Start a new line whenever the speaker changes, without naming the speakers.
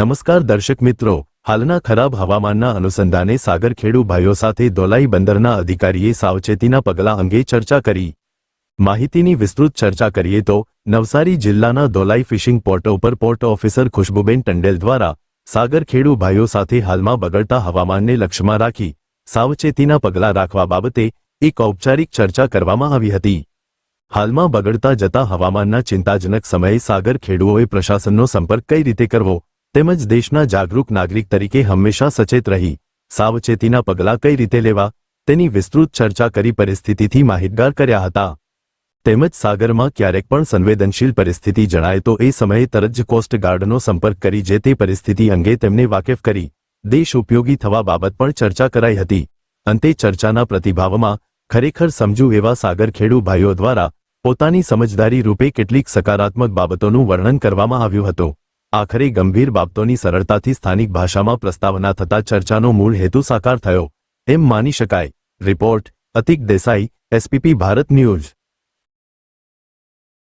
નમસ્કાર દર્શક મિત્રો, હાલના ખરાબ હવામાનના અનુસંધાને સાગરખેડુ ભાઈઓ સાથે ધોલાઈ બંદરના અધિકારીએ સાવચેતીના પગલાં અંગે ચર્ચા કરી। માહિતીની વિસ્તૃત ચર્ચા કરીએ તો નવસારી જિલ્લાના ધોલાઈ ફિશિંગ પોર્ટ ઉપર પોર્ટ ઓફિસર ખુશ્બુબેન ટંડેલ દ્વારા સાગરખેડુ ભાઈઓ સાથે હાલમાં બગડતા હવામાનને લક્ષ્યમાં રાખી સાવચેતીના પગલાં રાખવા બાબતે એક ઔપચારિક ચર્ચા કરવામાં આવી હતી। હાલમાં બગડતા જતા હવામાનના ચિંતાજનક સમયે સાગરખેડુઓએ પ્રશાસનનો સંપર્ક કઈ રીતે કરવો તેમજ દેશના જાગૃત નાગરિક તરીકે હંમેશા સચેત રહી સાવચેતીના પગલાં કઈ રીતે લેવા તેની વિસ્તૃત ચર્ચા કરી પરિસ્થિતિથી માહિતગાર કર્યા હતા। તેમજ સાગરમાં ક્યારેક પણ સંવેદનશીલ પરિસ્થિતિ જણાય તો એ સમયે તરત જ કોસ્ટ ગાર્ડનો સંપર્ક કરી જે તે પરિસ્થિતિ અંગે તેમને વાકેફ કરી દેશ ઉપયોગી થવા બાબત પણ ચર્ચા કરાઈ હતી। અંતે ચર્ચાના પ્રતિભાવમાં ખરેખર સમજુ એવા સાગરખેડુ ભાઈઓ દ્વારા પોતાની સમજદારી રૂપે કેટલીક સકારાત્મક બાબતોનું વર્ણન કરવામાં આવ્યું હતું। આખરે ગંભીર બાબતોની સરળતાથી સ્થાનિક ભાષામાં પ્રસ્તાવના થતા ચર્ચાનો મૂળ હેતુ સાકાર થયો એમ માની શકાય। Report Atiq Desai, SPP Bharat news.